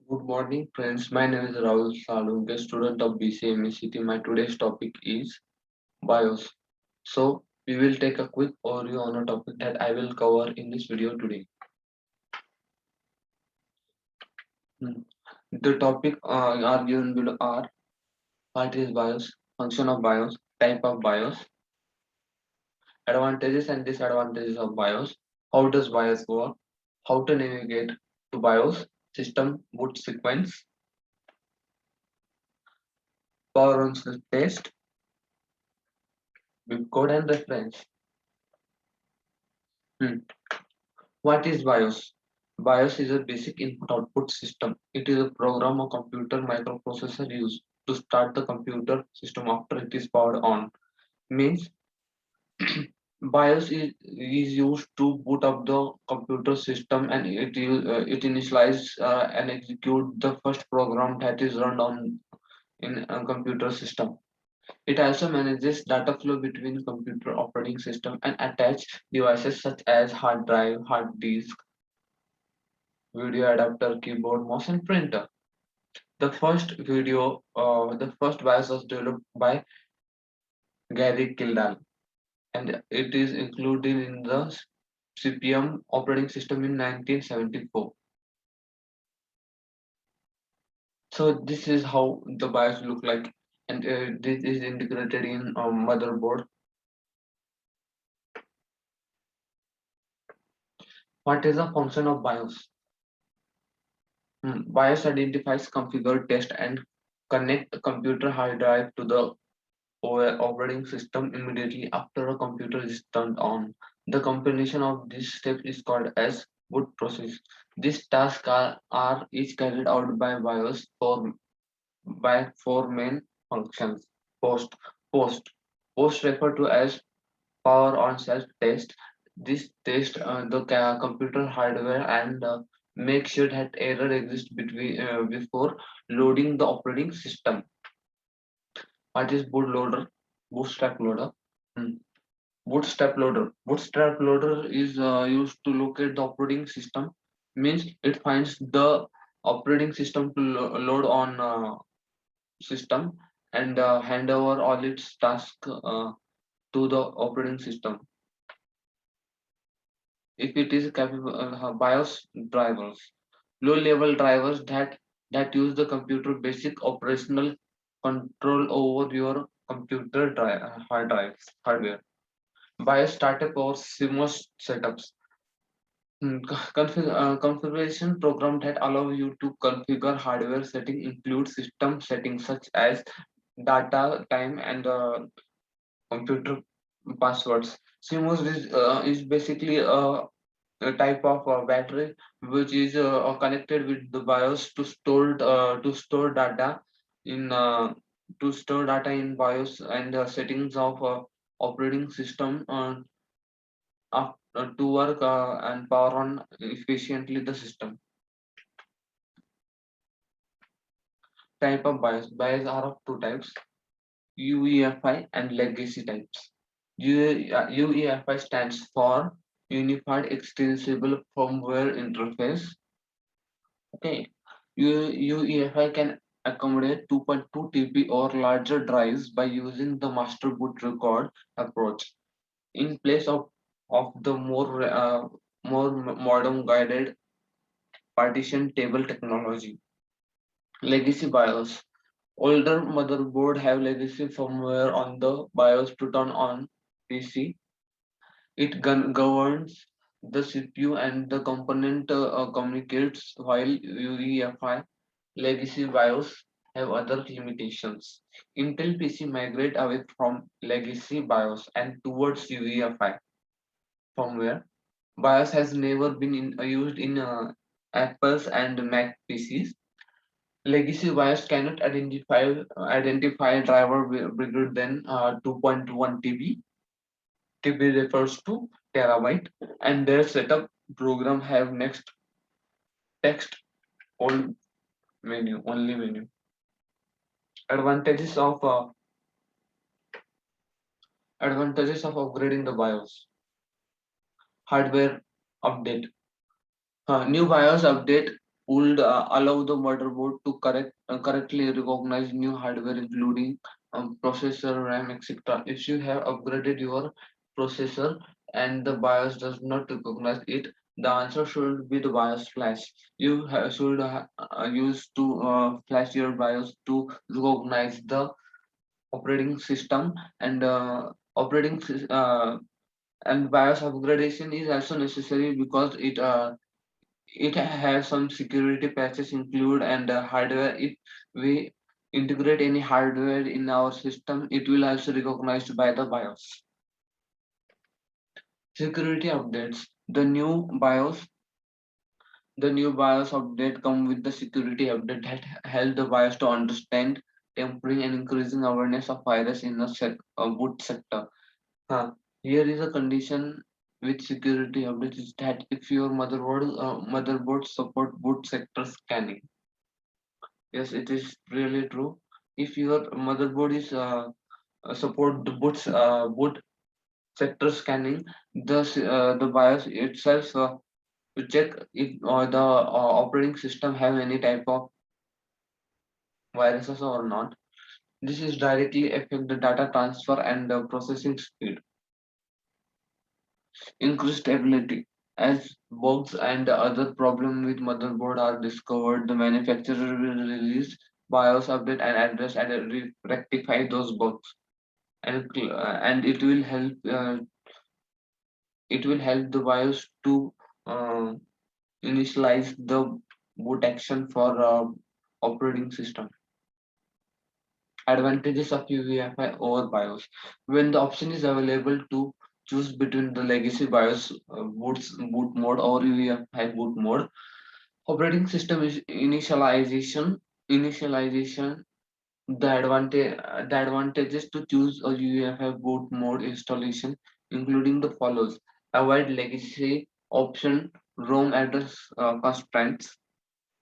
Good morning, friends. My name is Rahul Salunke, student of BCME My today's topic is BIOS. So, we will take a quick overview on a topic that I will cover in this video today. Hmm. The topic are given below are what is BIOS, function of BIOS, type of BIOS, advantages and disadvantages of BIOS, how does BIOS work, how to navigate to BIOS, system boot sequence, power on test, code and reference. Hmm. What is BIOS? BIOS is a basic input-output system. It is a program or computer microprocessor used to start the computer system after it is powered on. Means BIOS is used to boot up the computer system and it initialize and execute the first program that is run on in a computer system. It also manages data flow between computer operating system and attached devices such as hard drive, hard disk, video adapter, keyboard, mouse, and printer. The first BIOS was developed by Gary Kildall, and it is included in the CPM operating system in 1974. So this is how the BIOS look like, and this is integrated in a motherboard. What is the function of BIOS? BIOS identifies, configure, test, and connect the computer hard drive to the operating system immediately after a computer is turned on. The combination of these steps is called as boot process. These tasks are each carried out by BIOS by four main functions. Post, post, post referred to as power on self test. This test the computer hardware and make sure that error exists before loading the operating system. What is bootloader? Bootstrap loader. Hmm. Bootstrap loader. Bootstrap loader is used to locate the operating system. Means it finds the operating system to load on system and hand over all its tasks to the operating system. If it is capable BIOS drivers, low-level drivers that use the computer basic operational control over your computer hardware. BIOS startup or CMOS setups. Configuration program that allow you to configure hardware setting include system settings such as data time and computer passwords. CMOS is basically a type of battery which is connected with the BIOS to store data in BIOS and settings of operating system to work and power on efficiently the system. Type of BIOS. BIOS are of two types: UEFI and legacy types. UEFI stands for Unified Extensible Firmware Interface. Okay, UEFI can accommodate 2.2 TB or larger drives by using the master boot record approach in place of the more modern guided partition table technology. Legacy BIOS. Older motherboard have legacy firmware on the BIOS to turn on PC. It governs the CPU and the component communicates while UEFI legacy BIOS have other limitations. Intel PC migrate away from legacy BIOS and towards UEFI firmware. BIOS has never been used in Apple's and Mac PCs. Legacy BIOS cannot identify driver bigger than 2.1 TB. TB refers to terabyte, and their setup program have next text old menu only menu. Advantages of upgrading the BIOS. Hardware update. New BIOS update would allow the motherboard to correctly recognize new hardware, including processor, RAM, etc. If you have upgraded your processor and the BIOS does not recognize it, the answer should be the BIOS flash. You should use to flash your BIOS to recognize the operating system and and BIOS upgradation is also necessary because it has some security patches include and hardware. If we integrate any hardware in our system, it will also recognized by the BIOS. Security updates. The new BIOS update come with the security update that help the BIOS to understand tempering and increasing awareness of virus in the boot sector. Huh. Here is a condition with security update is that if your motherboard support boot sector scanning. Yes, it is really true. If your motherboard is support the boot sector scanning, the BIOS itself to check if the operating system have any type of viruses or not. This is directly affect the data transfer and the processing speed. Increased stability. As bugs and other problems with motherboard are discovered, the manufacturer will release BIOS update and address and rectify those bugs. And it will help the BIOS to uh, initialize the boot action for operating system. Advantages of UEFI over BIOS. When the option is available to choose between the legacy BIOS boot mode or UEFI boot mode, operating system is initialization. The advantages to choose a UEFI boot mode installation, including the follows: avoid legacy option, ROM address constraints,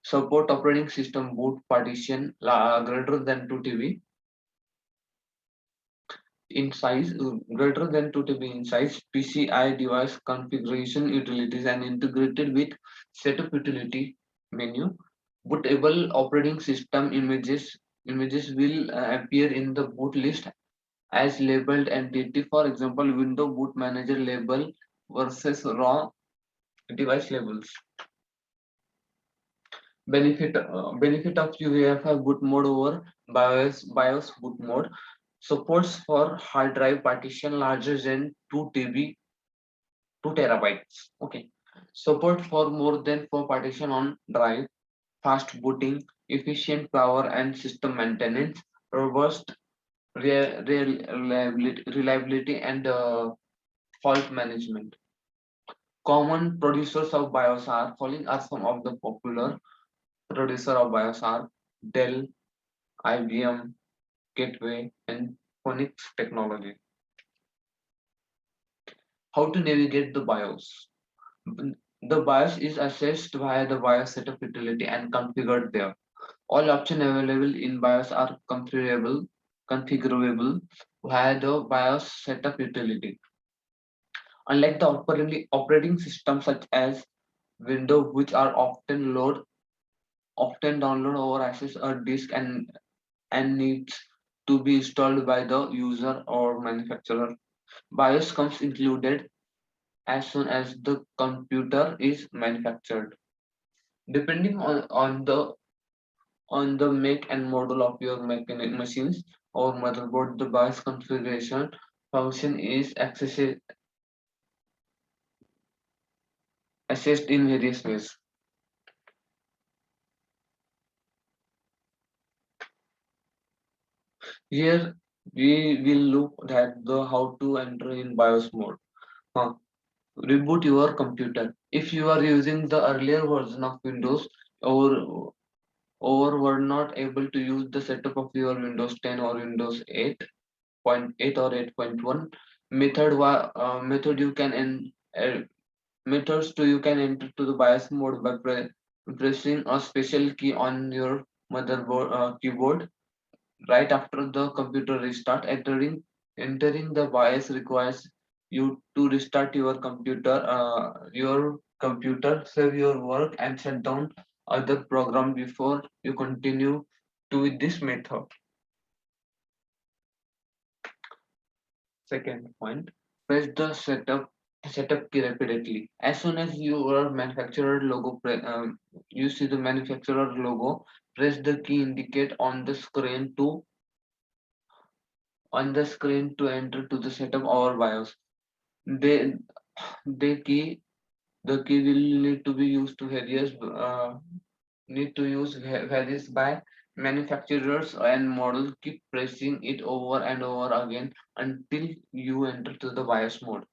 support operating system boot partition greater than 2 TB in size, greater than 2 TB in size, PCI device configuration utilities, and integrated with setup utility menu. Bootable operating system images will appear in the boot list as labeled entity. For example, Window Boot Manager label versus raw device labels. Benefit of UEFI boot mode over BIOS boot mode. Supports for hard drive partition larger than 2 TB, 2 terabytes. Okay. Support for more than 4 partition on drive. Fast booting, efficient power and system maintenance, robust reliability and fault management. Common producers of BIOS are following are some of the popular producer of BIOS are Dell, IBM, Gateway, and Phoenix Technology. How to navigate the BIOS? The BIOS is assessed via the BIOS setup utility and configured there. All options available in BIOS are configurable via the BIOS setup utility. Unlike the operating systems such as Windows, which are often download or access a disk and needs to be installed by the user or manufacturer. BIOS comes included as soon as the computer is manufactured. Depending on the make and model of your mechanic machines or motherboard, the BIOS configuration function is assessed in various ways. Here we will look at the how to enter in BIOS mode. Huh. Reboot your computer. If you are using the earlier version of Windows or were not able to use the setup of your Windows 10 or Windows 8.8 or 8.1 method you can methods to you can enter to the BIOS mode by pressing a special key on your motherboard keyboard right after the computer restart. Entering the BIOS requires you to restart your computer, save your work, and shut down other program before you continue to with this method. Second point, press the setup key repeatedly. As soon as your manufacturer logo you see the manufacturer logo, press the key indicate on the screen to enter to the setup or BIOS. They the key the key will need to be used to varies by manufacturers and model. Keep pressing it over and over again until you enter to the BIOS mode.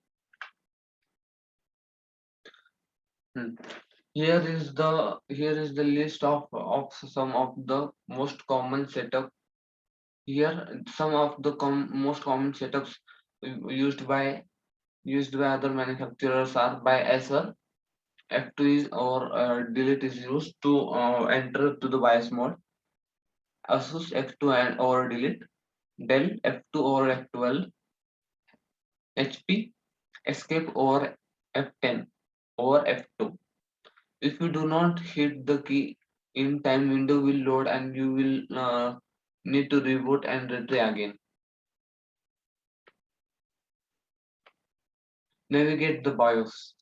Hmm. Here is the list of some of the most common setup. Here some of the most common setups used by other manufacturers are by Acer. F2 is or delete is used to enter to the BIOS mode. Asus F2 and or delete. Dell F2 or F12. HP escape or F10 or F2. If you do not hit the key in time, window will load and you will need to reboot and retry again. Navigate the BIOS.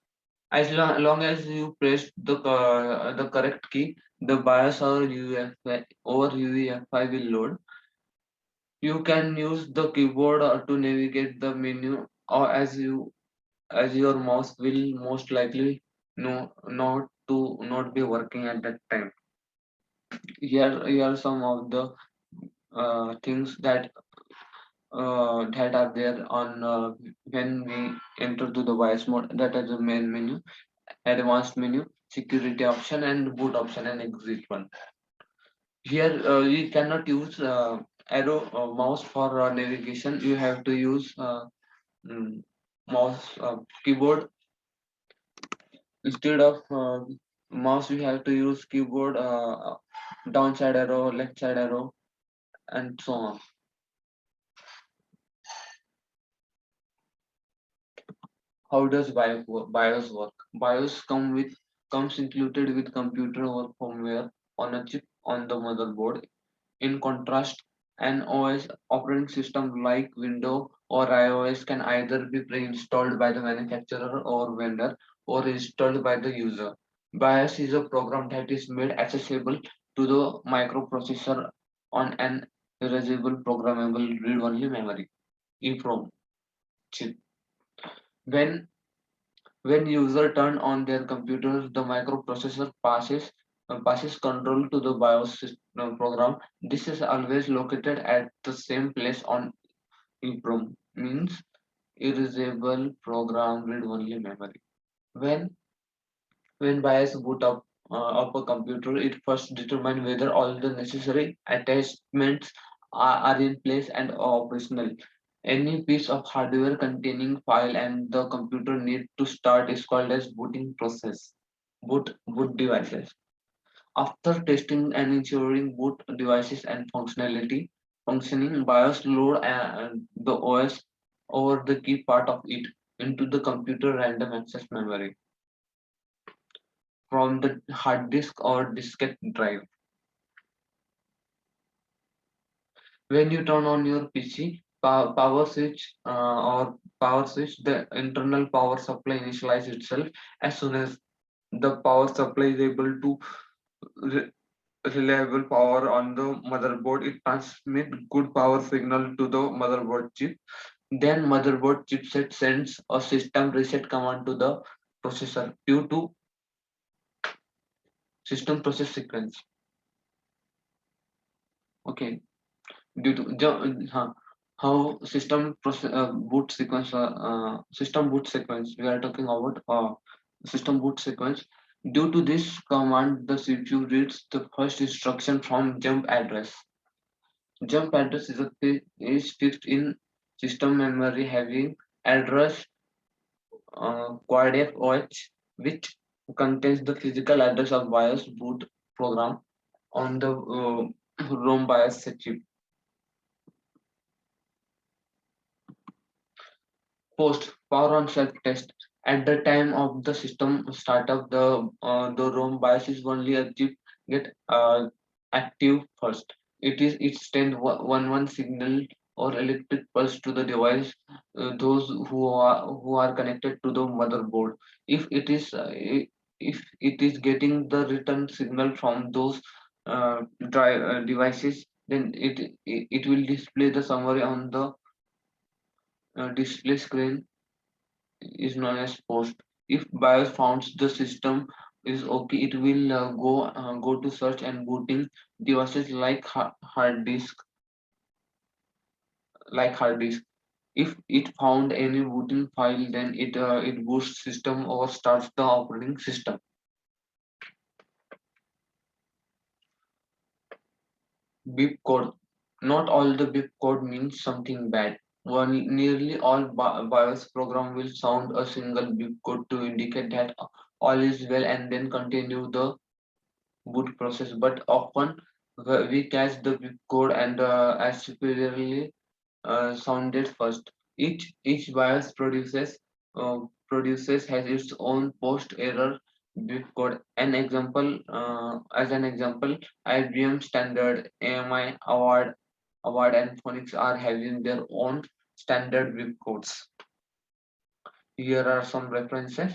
As long as you press the correct key, the BIOS or UEFI will load. You can use the keyboard to navigate the menu, or as your mouse will most likely not be working at that time. Here are some of the things that are there on when we enter to the BIOS mode. That is the main menu, advanced menu, security option, and boot option and exit one. Here you cannot use arrow mouse for navigation. You have to use mm, mouse keyboard instead of mouse. You have to use keyboard, downside arrow, left side arrow, and so on. How does BIOS work? BIOS comes included with computer or firmware on a chip on the motherboard. In contrast, an OS operating system like Windows or iOS can either be pre-installed by the manufacturer or vendor or installed by the user. BIOS is a program that is made accessible to the microprocessor on an erasable programmable read-only memory EEPROM chip. When When user turn on their computer, the microprocessor passes control to the BIOS program. This is always located at the same place on EEPROM, means erasable program read-only memory. When when BIOS boot up a computer, it first determines whether all the necessary attachments are in place and are operational. Any piece of hardware containing file and the computer need to start is called as booting process. Boot devices. After testing and ensuring boot devices and functioning, BIOS load the OS over the key part of it into the computer random access memory from the hard disk or diskette drive. When you turn on your PC, power switch, the internal power supply initializes itself. As soon as the power supply is able to re- reliable power on the motherboard, it transmit good power signal to the motherboard chip. Then motherboard chipset sends a system reset command to the processor due to system process sequence. Okay, due to how system boot sequence we are talking about system boot sequence. Due to this command, the CPU reads the first instruction from jump address. Jump address is fixed in system memory having address quad FOH, which contains the physical address of BIOS boot program on the ROM BIOS chip. Post power on self test. At the time of the system startup, the ROM BIOS is only a chip get active first. It sends one signal or electric pulse to the device, those who are connected to the motherboard. If it is if it is getting the return signal from those devices, then it will display the summary on the display screen, is known as post. If BIOS founds the system is okay, it will go to search and booting devices like hard disk. If it found any booting file, then it boosts system or starts the operating system. Bip code. Not all the bip code means something bad. Nearly all BIOS program will sound a single bip code to indicate that all is well and then continue the boot process, but often we catch the bit code and as superiorly sounded first. Each BIOS uh, produces has its own post error bit code. As an example, IBM Standard, AMI Award and Phonics are having their own standard bit codes. Here are some references.